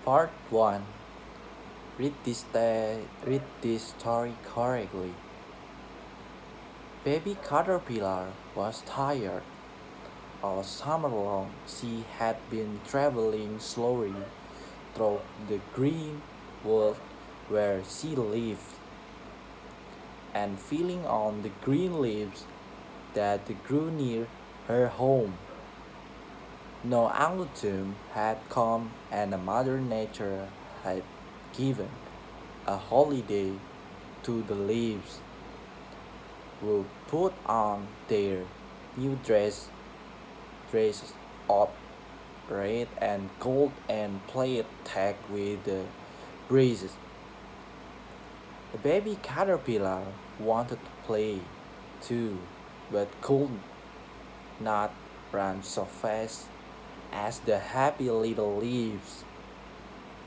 Part 1. Read this story correctly. Baby Caterpillar was tired. All summer long she had been traveling slowly through the green world where she lived, and feeling on the green leaves that grew near her home. No autumn had come, and Mother Nature had given a holiday to the leaves, who put on their new dresses of red and gold and played tag with the breezes. The baby caterpillar wanted to play too, but could not run so fast as the happy little leaves,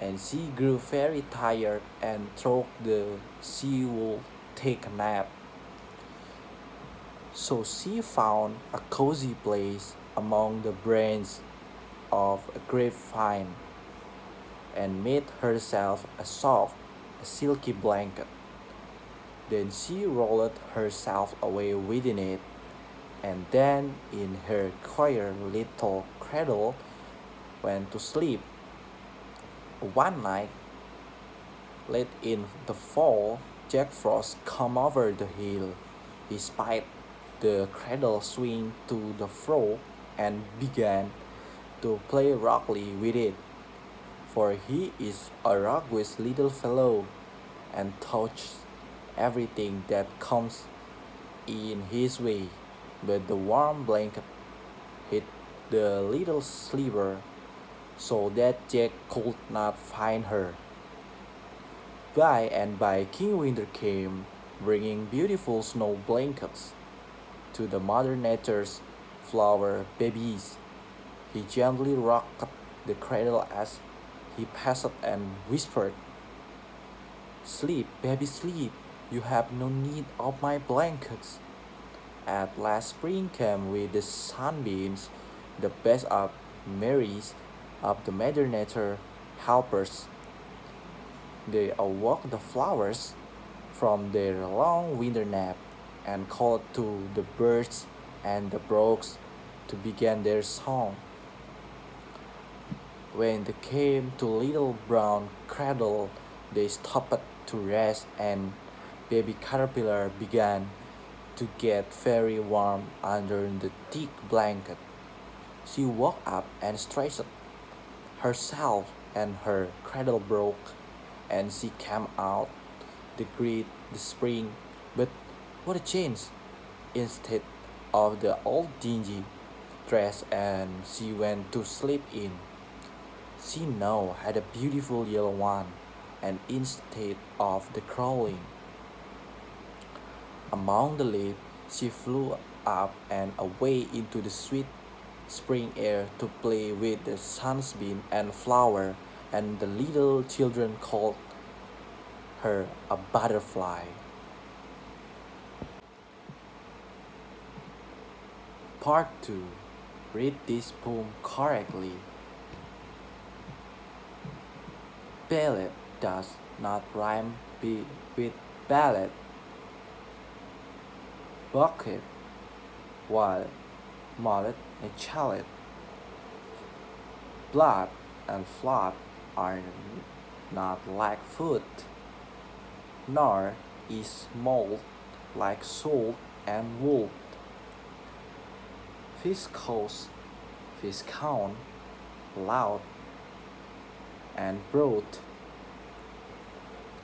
and she grew very tired and thought she would take a nap. So she found a cozy place among the branches of a grapevine and made herself a soft, silky blanket. Then she rolled herself away within it, and then in her queer little cradle went to sleep. One night, late in the fall, Jack Frost came over the hill. He spied the cradle swing to the fro and began to play roughly with it, for he is a roguish little fellow and touches everything that comes in his way. But the warm blanket hid the little sleeper so that Jack could not find her. By and by King Winter came, bringing beautiful snow blankets to the Mother Nature's flower babies. He gently rocked the cradle as he passed and whispered, "Sleep, baby, sleep. You have no need of my blankets." At last spring came with the sunbeams, the best of Marys of the Mother Nature helpers. They awoke the flowers from their long winter nap and called to the birds and the brooks to begin their song. When they came to little brown cradle, they stopped to rest, and baby caterpillar began to get very warm under the thick blanket. She woke up and stretched herself, and her cradle broke, and she came out to greet the spring. But what a change! Instead of the old dingy dress and she went to sleep in, she now had a beautiful yellow one, and instead of the crawling among the leaves, she flew up and away into the sweet spring air to play with the sunbeam and flower, and the little children called her a butterfly. Part 2. Read this poem correctly. Billet does not rhyme with ballet. Bouquet, while mallet and chalet. Blood and flood are not like food, nor is mould like salt and wool. Viscous, viscount, loud and broad,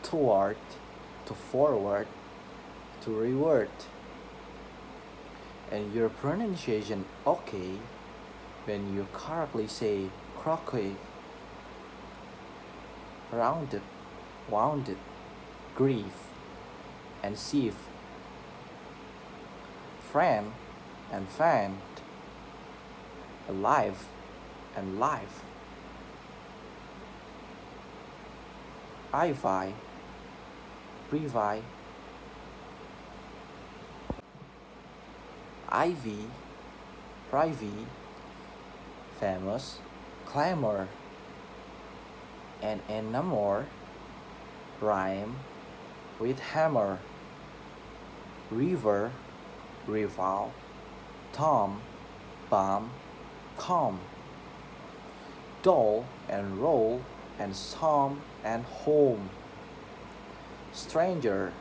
toward, to forward, to reward. And your pronunciation okay when you correctly say croquet, rounded, wounded, grieve, and sieve, friend and fiend, alive and life, ivy, privy, ivy, privy, famous, clamour, and enamour rhyme with hammer, river, rival, tom, bomb, com, doll and roll and psalm and home. Stranger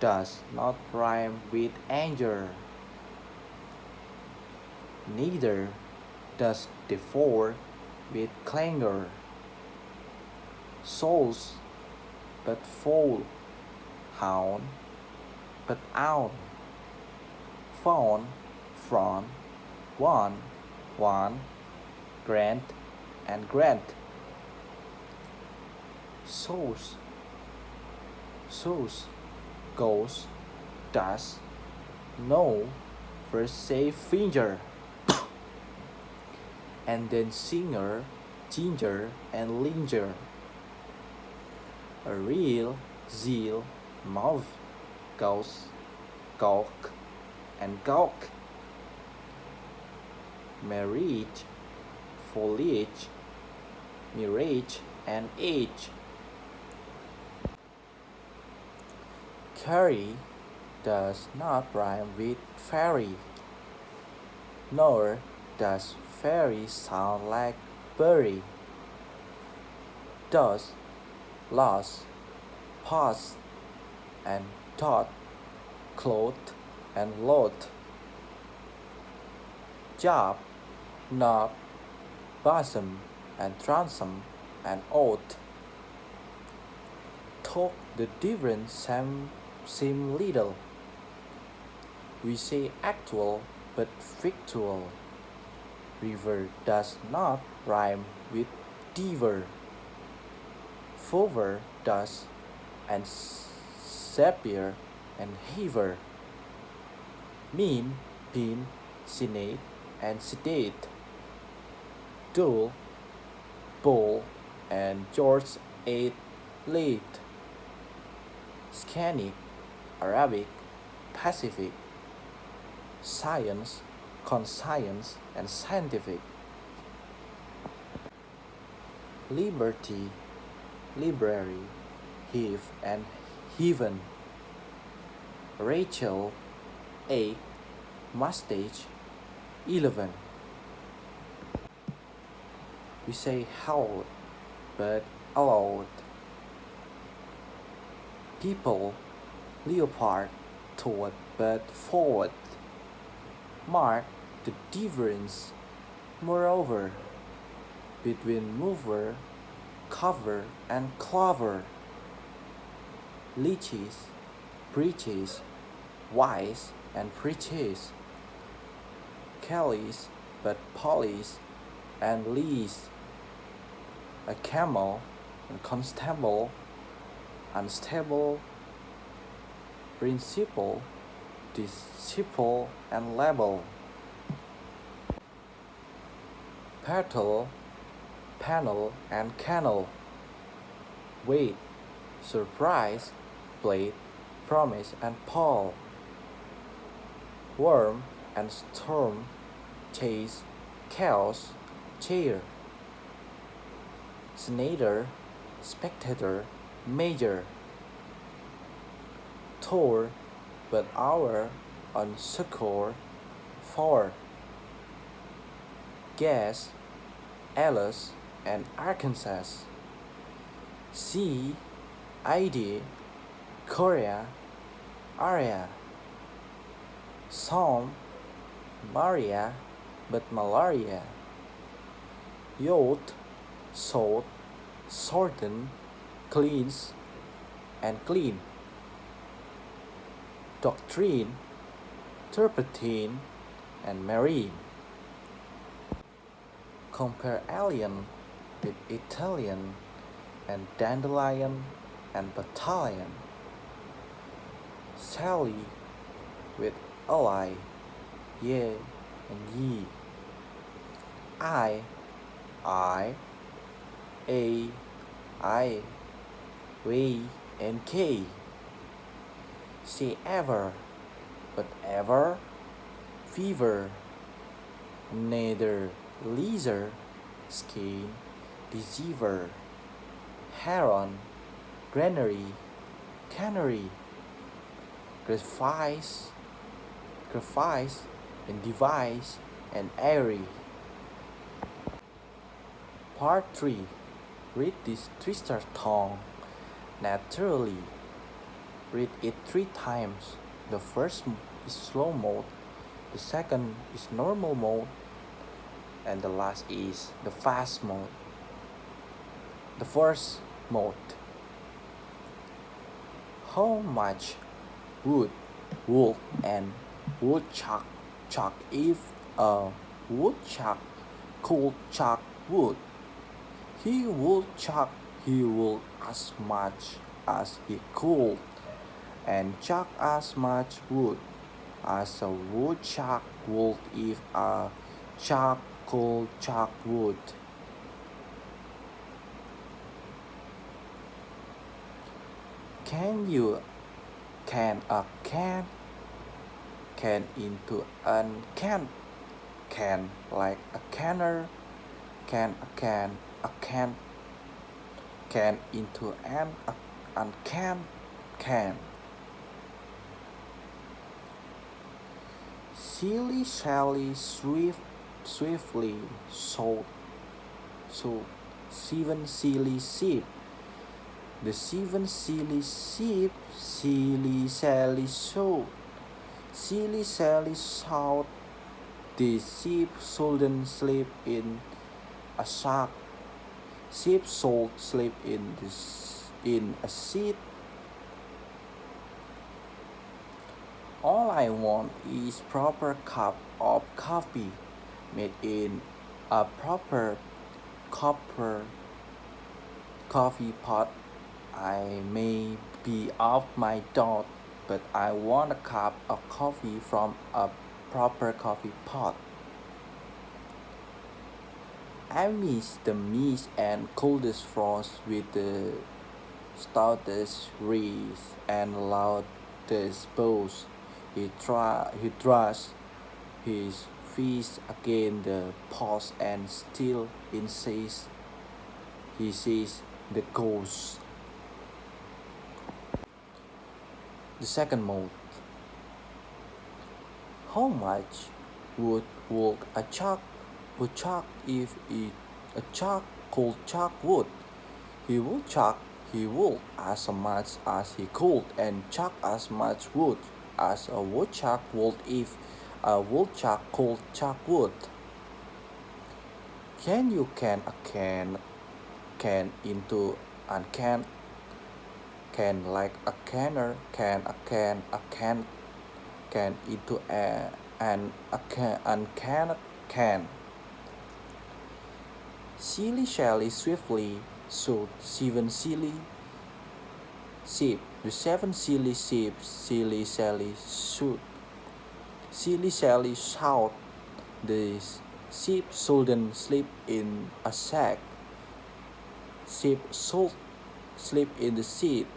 does not rhyme with anger, neither does devour with clangour. Souls but foal, hound but owl, fawn, front, one, grant and grant. Sauce, goes, does, no, first say finger, and then singer, ginger, and linger. A real, zeal, mauve, gauze, gawk, and gawk. Marriage, foliage, mirage, and age. Carry does not rhyme with fairy, nor does fairy sound like bury. Does, lost, past, and thought, cloth, and lot. Job, knob, bosom, and transom, and oath. Talk the difference seem little. We say actual but victual. River does not rhyme with devour. Fover does, and sapphire and haver. Mean, pin, senate, and sedate. Dull, bowl, and George ate late. Scanic, Arabic, Pacific. Science, conscience, and scientific. Liberty, library, heave, and heaven. Rachel, 8, mustache, 11. We say howled, but allowed. People, leopard, toward, but forward. Mark the difference, moreover, between mover, cover, and clover. Leeches, breeches, wise, and preaches. Kellies, but police, and lease. A camel, and constable, unstable, principle, disciple, and label. Petal, panel, and kennel. Wait, surprise, blade, promise, and pall. Worm and storm, chase, chaos, chair. Senator, spectator, major. Tour, but hour, on succor, for. Gas, Alice, and Arkansas. Sea, ID, Korea, area. Psalm, Maria, but malaria. Yacht, salt, sorten, cleans, and clean. Doctrine, turpentine, and marine. Compare alien with Italian, and dandelion and battalion. Sally with ally, ye and ye. I, a, I, we, and k. Say ever, but ever, fever, neither leisure, skin, deceiver. heron, granary, canary, graphice, graphice, and device, and airy. Part 3. Read this twister tongue naturally. Read it 3 times. The first is slow mode, the second is normal mode, and the last is the fast mode. The first mode. How much wood, wool, and woodchuck chuck if a woodchuck could chuck wood? He would chuck as much as he could, and chuck as much wood as a woodchuck would if a chuck could chuck wood. Can a can into an can like a canner, can a can into an can. Silly Sally swiftly so 7 silly sheep. The 7 silly sheep, silly Sally showed. Silly Sally shouted, the sheep shouldn't sleep in a sack. Sheep should sleep in a seat. All I want is proper cup of coffee made in a proper copper coffee pot. I may be off my dot, but I want a cup of coffee from a proper coffee pot. I miss the mist and coldest frost with the stoutest breeze and loudest bows. He thrusts his fist against the post and still insists he sees the ghost. The second mode. How much would a chuck if a chuck could chuck wood? He would as much as he could and chuck as much wood as a woodchuck would if a woodchuck could chuck wood. Can you can a can into a can like a canner, can into can. Silly Sally swiftly showed 7 silly sheep. The 7 silly sheep, silly Sally shoot. Silly Sally shout, the sheep shouldn't sleep in a sack. Sheep should sleep in the seat.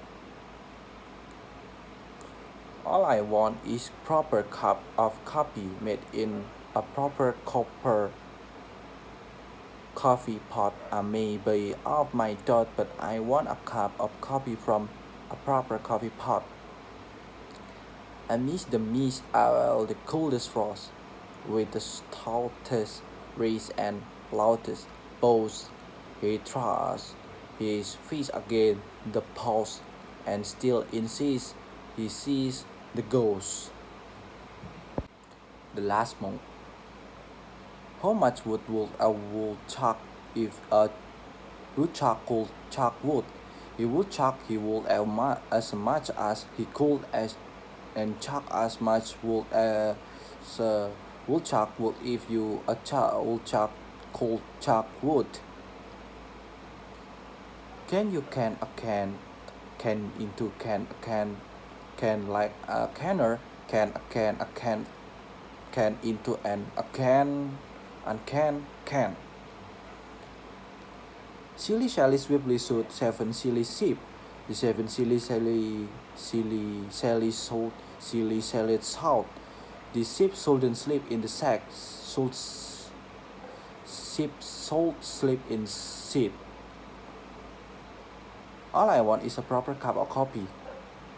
All I want is proper cup of coffee made in a proper copper coffee pot. I may be off my dot, but I want a cup of coffee from a proper coffee pot. I miss the mist out the coldest frost, with the stoutest breeze and loudest bows. He thrusts his fist against the post and still insists he sees the ghost. The last monk. How much wood would a woodchuck if a woodchuck could chuck wood? He would chuck as much as he could and chuck as much wood as a woodchuck would if a woodchuck could chuck wood. Can you can into can like a canner, can into can. Silly Sally swiftly showed 7 silly sheep. The 7 silly Sally showed, silly Sally shout. The sheep shouldn't sleep in the sack. Sheep should sleep in seat. All I want is a proper cup of coffee,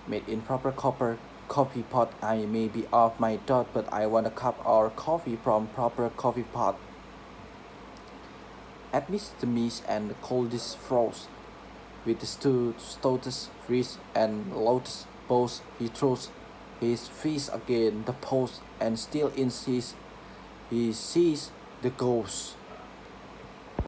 made in proper copper coffee pot. I may be off my dot, but I want a cup or coffee from proper coffee pot. Amidst the mist and the coldest frost, with the stoutest freeze and loudest boast, he throws his fist against the post, and still insists he sees the ghost.